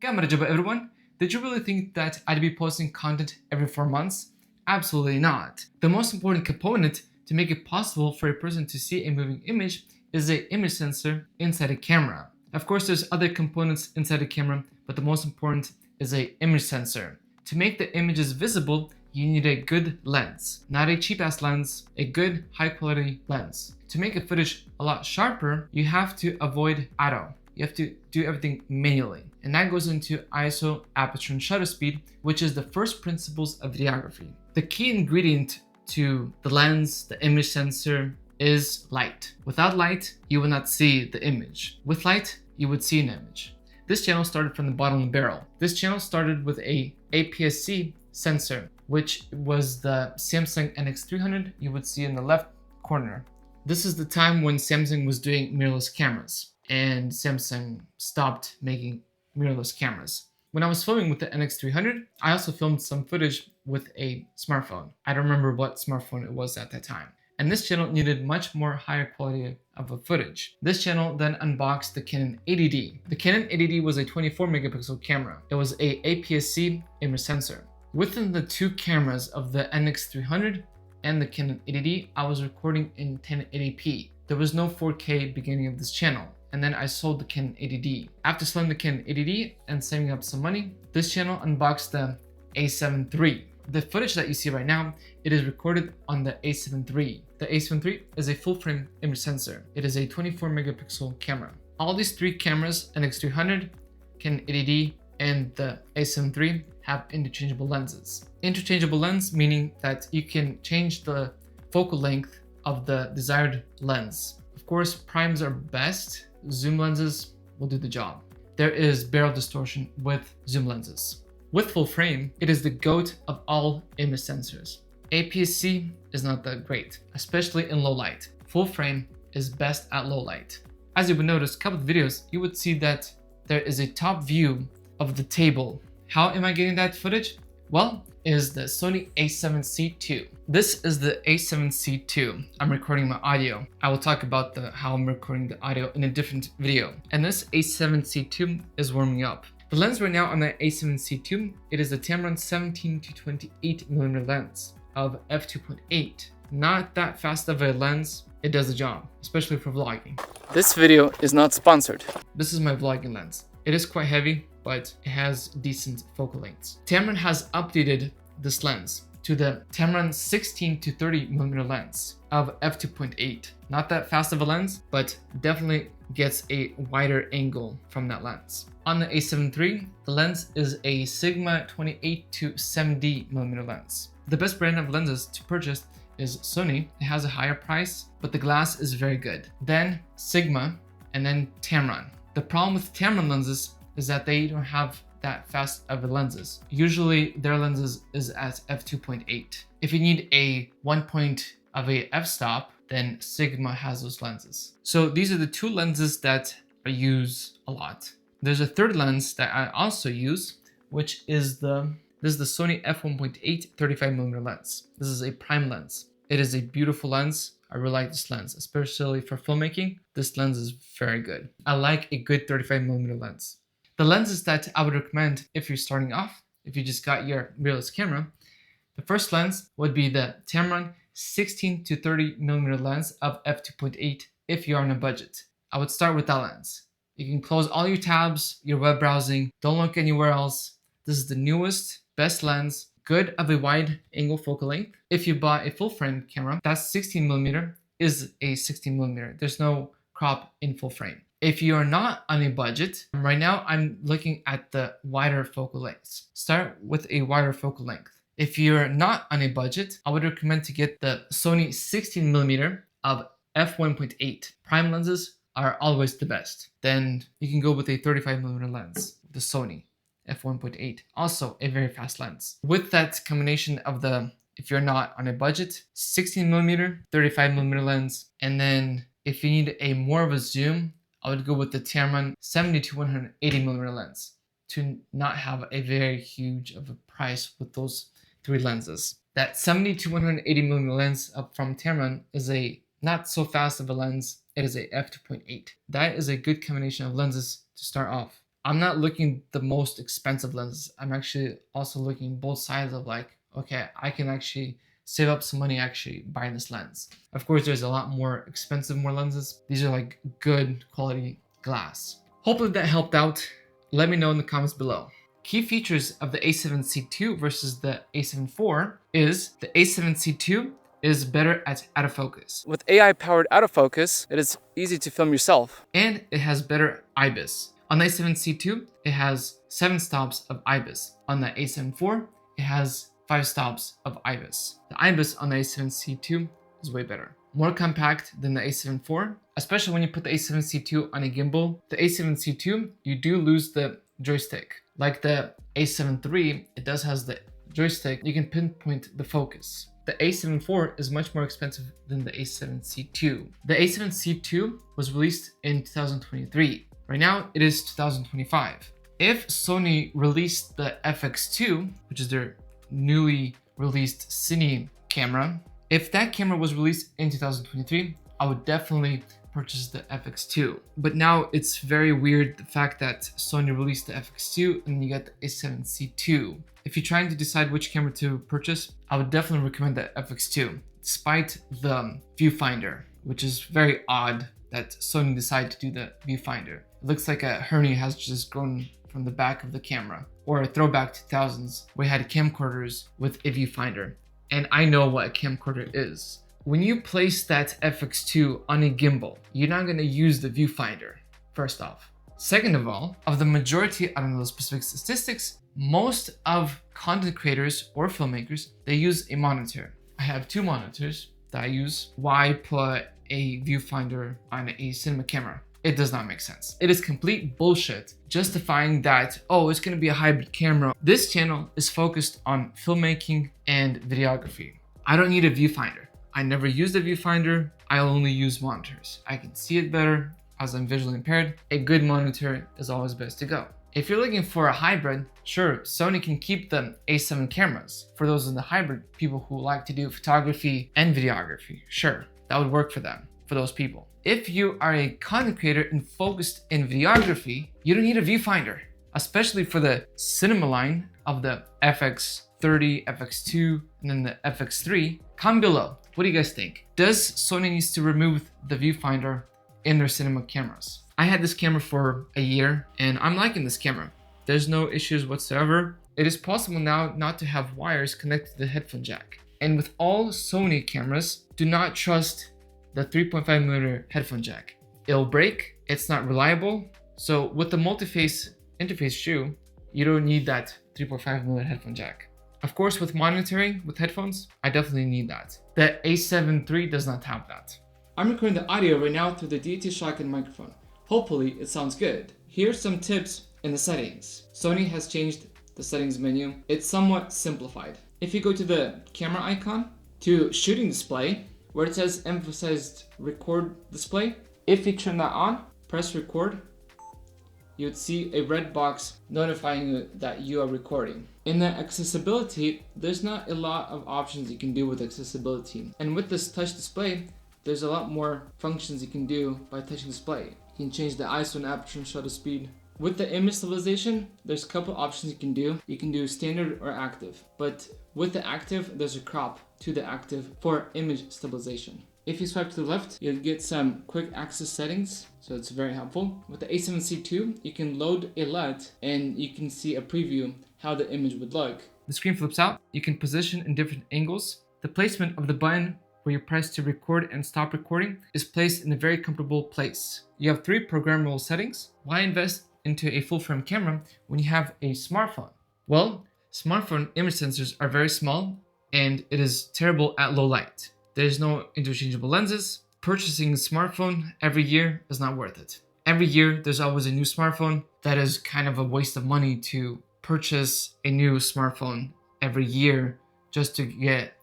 Gamma everyone. Did you really think that I'd be posting content every 4 months? Absolutely not. The most important component to make it possible for a person to see a moving image is an image sensor inside a camera. Of course, there's other components inside the camera, but the most important is an image sensor. To make the images visible, you need a good lens. Not a cheap-ass lens, a good high-quality lens. To make a footage a lot sharper, you have to avoid auto. You have to do everything manually. And that goes into ISO, aperture, and shutter speed, which is the first principles of videography. The key ingredient to the lens, the image sensor, is light. Without light, you will not see the image. With light, you would see an image. This channel started from the bottom of the barrel. This channel started with a APS-C sensor, which was the Samsung NX300 you would see in the left corner. This is the time when Samsung was doing mirrorless cameras, and Samsung stopped making mirrorless cameras. When I was filming with the NX300, I also filmed some footage with a smartphone. I don't remember what smartphone it was at that time. And this channel needed much more higher quality of a footage. This channel then unboxed the Canon 80D. The Canon 80D was a 24 megapixel camera. It was a APS-C image sensor. Within the two cameras of the NX300 and the Canon 80D, I was recording in 1080p. There was no 4K beginning of this channel. And then I sold the Canon 80D. After selling the Canon 80D and saving up some money, this channel unboxed the A7 III. The footage that you see right now, it is recorded on the A7 III. The A7 III is a full-frame image sensor. It is a 24 megapixel camera. All these three cameras, NX300, Canon 80D, and the A7 III, have interchangeable lenses. Interchangeable lens meaning that you can change the focal length of the desired lens. Of course, primes are best. Zoom lenses will do the job. There is barrel distortion with zoom lenses. With full frame, it is the GOAT of all image sensors. APS-C is not that great, especially in low light. Full frame is best at low light. As you would notice, a couple of videos, you would see that there is a top view of the table. How am I getting that footage? Well, it is the Sony A7C II. This is the A7C II. I'm recording my audio. I will talk about how I'm recording the audio in a different video. And this A7C II is warming up. The lens right now on the A7C II, it is the Tamron 17 to 28mm lens of f2.8. Not that fast of a lens. It does the job, especially for vlogging. This video is not sponsored. This is my vlogging lens. It is quite heavy, but it has decent focal lengths. Tamron has updated this lens to the Tamron 16 to 30mm lens of f2.8. Not that fast of a lens, but definitely gets a wider angle from that lens. On the A7 III, the lens is a Sigma 28 to 70mm lens. The best brand of lenses to purchase is Sony. It has a higher price, but the glass is very good. Then Sigma, and then Tamron. The problem with Tamron lenses is that they don't have that fast of lenses. Usually their lenses is at f2.8. If you need a 1 point of a f-stop, then Sigma has those lenses. So these are the two lenses that I use a lot. There's a third lens that I also use, which is the Sony f1.8 35mm lens. This is a prime lens. It is a beautiful lens. I really like this lens, especially for filmmaking. This lens is very good. I like a good 35mm lens. The lenses that I would recommend if you're starting off, if you just got your mirrorless camera, the first lens would be the Tamron 16 to 30mm lens of f2.8 if you're on a budget. I would start with that lens. You can close all your tabs, your web browsing, don't look anywhere else. This is the newest, best lens, good of a wide angle focal length. If you buy a full frame camera, that 16mm is a 16mm. There's no crop in full frame. If you are not on a budget, right now I'm looking at the wider focal lengths. Start with a wider focal length. If you're not on a budget, I would recommend to get the Sony 16mm of f1.8. Prime lenses are always the best. Then you can go with a 35mm lens, the Sony f1.8. Also a very fast lens. With that combination of if you're not on a budget, 16mm, 35mm lens, and then if you need a more of a zoom, I would go with the Tamron 70 to 180mm lens to not have a very huge of a price with those three lenses. That 70 to 180mm lens up from Tamron is a not so fast of a lens. It is a f2.8. That is a good combination of lenses to start off. I'm not looking the most expensive lenses. I'm actually also looking both sides of like, okay, I can actually save up some money actually buying this lens. Of course, there's a lot more expensive more lenses. These are like good quality glass. Hopefully that helped out. Let me know in the comments below. Key features of the A7C II versus the A7 IV is the A7C II is better at autofocus. With AI-powered autofocus, it is easy to film yourself. And it has better IBIS. On the A7C II, it has 7 stops of IBIS. On the A7 IV, it has 5 stops of IBIS. The IBIS on the A7C II is way better. More compact than the A7 IV, especially when you put the A7C II on a gimbal. The A7C II, you do lose the joystick. Like the A7 III, it does has the joystick. You can pinpoint the focus. The A7 IV is much more expensive than the A7C II. The A7C II was released in 2023. Right now, it is 2025. If Sony released the FX2, which is their newly released cine camera, if that camera was released in 2023, I would definitely purchase the FX2. But now it's very weird the fact that Sony released the FX2 and you get the A7C II. If you're trying to decide which camera to purchase, I would definitely recommend the FX2, despite the viewfinder, which is very odd that Sony decided to do the viewfinder. It looks like a hernia has just grown from the back of the camera, or a throwback to 2000s where you had camcorders with a viewfinder. And I know what a camcorder is. When you place that FX2 on a gimbal, you're not going to use the viewfinder, first off. Second of all, of the majority, I don't know the specific statistics, most of content creators or filmmakers, they use a monitor. I have 2 monitors that I use. Why put a viewfinder on a cinema camera? It does not make sense. It is complete bullshit justifying that, oh, it's going to be a hybrid camera. This channel is focused on filmmaking and videography. I don't need a viewfinder. I never used a viewfinder. I only use monitors. I can see it better as I'm visually impaired. A good monitor is always best to go. If you're looking for a hybrid, sure, Sony can keep the A7 cameras. For those in the hybrid people who like to do photography and videography, sure, that would work for them, for those people. If you are a content creator and focused in videography, you don't need a viewfinder, especially for the cinema line of the FX30, FX2, and then the FX3. Comment below. What do you guys think? Does Sony needs to remove the viewfinder in their cinema cameras? I had this camera for a year and I'm liking this camera. There's no issues whatsoever. It is possible now not to have wires connected to the headphone jack. And with all Sony cameras, do not trust the 3.5mm headphone jack. It'll break, it's not reliable. So with the multi-phase interface shoe, you don't need that 3.5mm headphone jack. Of course, with monitoring, with headphones, I definitely need that. The A7 III does not have that. I'm recording the audio right now through the Deity shotgun microphone. Hopefully it sounds good. Here's some tips in the settings. Sony has changed the settings menu. It's somewhat simplified. If you go to the camera icon, to shooting display, where it says emphasized record display, if you turn that on, press record, you would see a red box notifying you that you are recording. In the accessibility, there's not a lot of options you can do with accessibility. And with this touch display, there's a lot more functions you can do by touching display. You can change the ISO and aperture and shutter speed. With the image stabilization, there's a couple options you can do. You can do standard or active, but with the active, there's a crop to the active for image stabilization. If you swipe to the left, you'll get some quick access settings, so it's very helpful. With the A7C II, you can load a LUT and you can see a preview how the image would look. The screen flips out. You can position in different angles. The placement of the button where you press to record and stop recording is placed in a very comfortable place. You have 3 programmable settings. Why invest into a full-frame camera when you have a smartphone? Well, smartphone image sensors are very small and it is terrible at low light. There's no interchangeable lenses. Purchasing a smartphone every year is not worth it. Every year there's always a new smartphone. That is kind of a waste of money to purchase a new smartphone every year just to get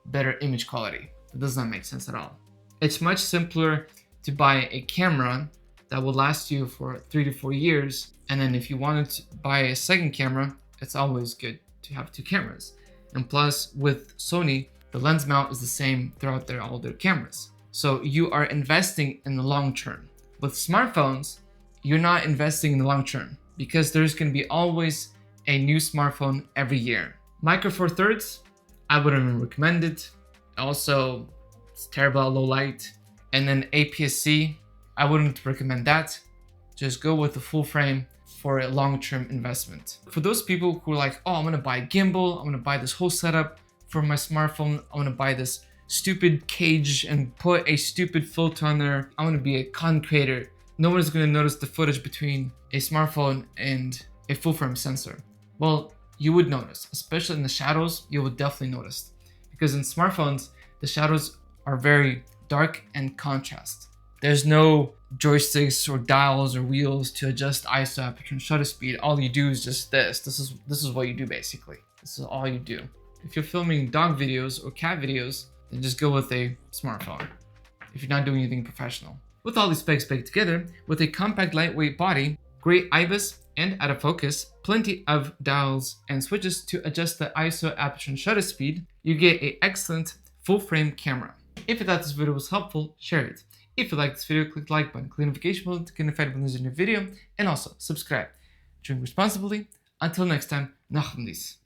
better image quality. It does not make sense at all. It's much simpler to buy a camera that will last you for 3 to 4 years. And then if you wanted to buy a second camera, it's always good to have 2 cameras. And plus with Sony, the lens mount is the same throughout all their cameras. So you are investing in the long term. With smartphones, you're not investing in the long term. because there's going to be always a new smartphone every year. Micro Four Thirds, I wouldn't recommend it. Also, it's terrible at low light. And then APS-C, I wouldn't recommend that. Just go with the full frame for a long-term investment. For those people who are like, oh, I'm gonna buy a gimbal, I'm gonna buy this whole setup for my smartphone, I'm gonna buy this stupid cage and put a stupid filter on there, I'm gonna be a content creator. No one's gonna notice the footage between a smartphone and a full frame sensor. Well, you would notice, especially in the shadows, you would definitely notice. Because in smartphones, the shadows are very dark and contrast. There's no joysticks or dials or wheels to adjust ISO, aperture, and shutter speed. All you do is just this. This is what you do basically. This is all you do. If you're filming dog videos or cat videos, then just go with a smartphone. If you're not doing anything professional. With all these specs baked together, with a compact lightweight body, great IBIS and out of focus, plenty of dials and switches to adjust the ISO, aperture, and shutter speed, you get an excellent full frame camera. If you thought this video was helpful, share it. If you liked this video, click the like button, click the notification bell to get notified when there's a new video, and also subscribe. Drink responsibly. Until next time, nachmlis.